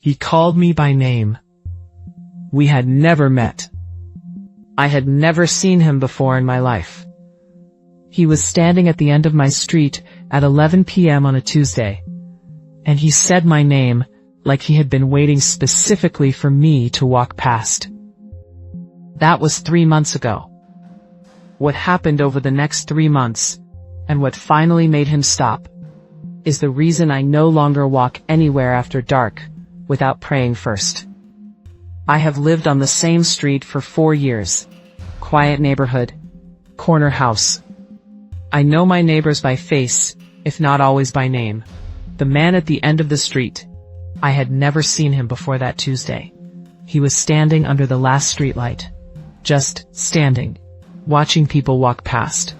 He called me by name. We had never met. I had never seen him before in my life. He was standing at the end of my street at 11 p.m. on a Tuesday, and he said my name like he had been waiting specifically for me to walk past. That was 3 months ago. What happened over the next 3 months, and what finally made him stop, is the reason I no longer walk anywhere after dark without praying first. I have lived on the same street for 4 years. Quiet neighborhood, corner house. I know my neighbors by face, if not always by name. The man at the end of the street, I had never seen him before that Tuesday. He was standing under the last streetlight. Just standing, watching people walk past.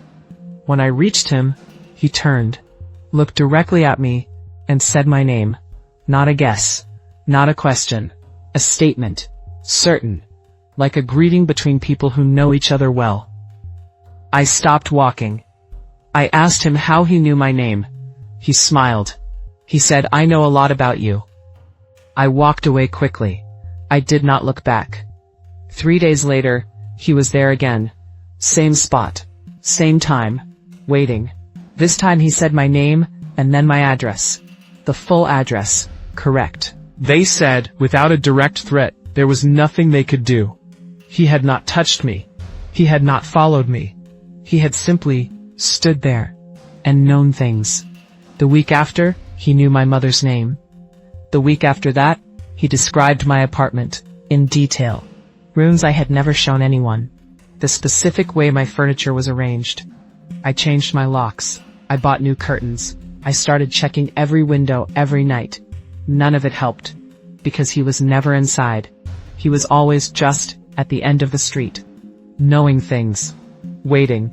When I reached him, he turned, looked directly at me, and said my name. Not a guess, not a question, a statement, certain, like a greeting between people who know each other well. I stopped walking. I asked him how he knew my name. He smiled. He said, "I know a lot about you." I walked away quickly. I did not look back. 3 days later, he was there again. Same spot. Same time. Waiting. This time he said my name, and then my address. The full address. Correct. They said, without a direct threat, there was nothing they could do. He had not touched me. He had not followed me. He had simply stood there and known things. The week after, he knew my mother's name. The week after that, he described my apartment in detail. Rooms I had never shown anyone. The specific way my furniture was arranged. I changed my locks. I bought new curtains. I started checking every window every night. None of it helped, because he was never inside. He was always just at the end of the street, knowing things, waiting.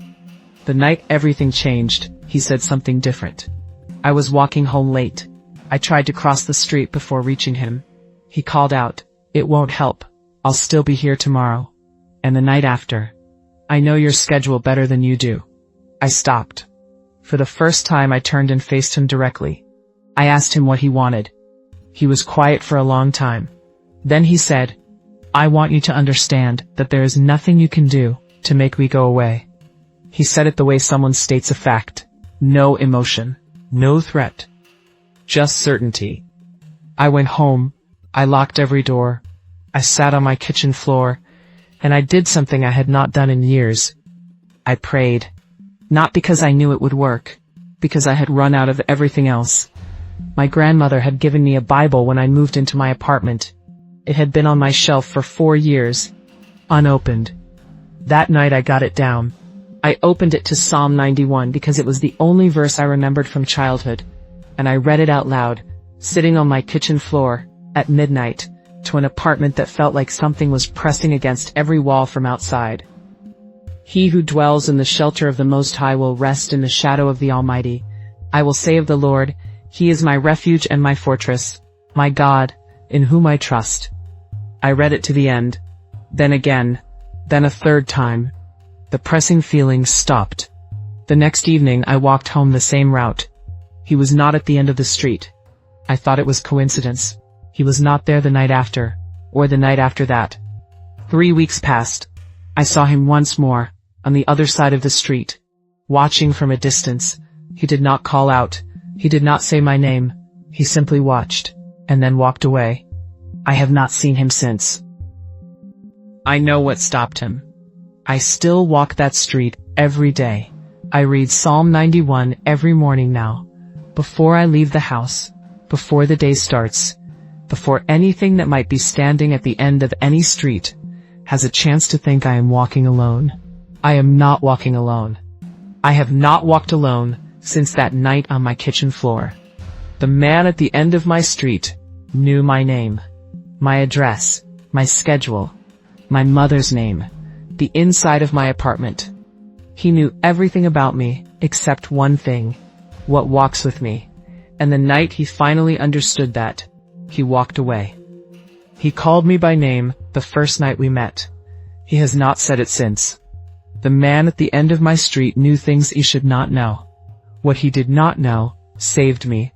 The night everything changed, he said something different. I was walking home late. I tried to cross the street before reaching him. He called out, "It won't help. I'll still be here tomorrow. And the night after. I know your schedule better than you do." I stopped. For the first time I turned and faced him directly. I asked him what he wanted. He was quiet for a long time. Then he said, "I want you to understand that there is nothing you can do to make me go away." He said it the way someone states a fact. No emotion. No threat. Just certainty. I went home. I locked every door. I sat on my kitchen floor, and I did something I had not done in years. I prayed. Not because I knew it would work, because I had run out of everything else. My grandmother had given me a Bible when I moved into my apartment. It had been on my shelf for 4 years, unopened. That night I got it down. I opened it to Psalm 91 because it was the only verse I remembered from childhood, and I read it out loud, sitting on my kitchen floor, at midnight, to an apartment that felt like something was pressing against every wall from outside. He who dwells in the shelter of the Most High will rest in the shadow of the Almighty. I will say of the Lord, He is my refuge and my fortress, my God, in whom I trust. I read it to the end, then again, then a third time. The pressing feeling stopped. The next evening I walked home the same route. He was not at the end of the street. I thought it was coincidence. He was not there the night after, or the night after that. 3 weeks passed. I saw him once more, on the other side of the street, watching from a distance. He did not call out. He did not say my name. He simply watched, and then walked away. I have not seen him since. I know what stopped him. I still walk that street every day. I read Psalm 91 every morning now, before I leave the house, before the day starts, before anything that might be standing at the end of any street has a chance to think I am walking alone. I am not walking alone. I have not walked alone since that night on my kitchen floor. The man at the end of my street knew my name, my address, my schedule, my mother's name, the inside of my apartment. He knew everything about me except one thing, what walks with me. And the night he finally understood that, he walked away. He called me by name the first night we met. He has not said it since. The man at the end of my street knew things he should not know. What he did not know saved me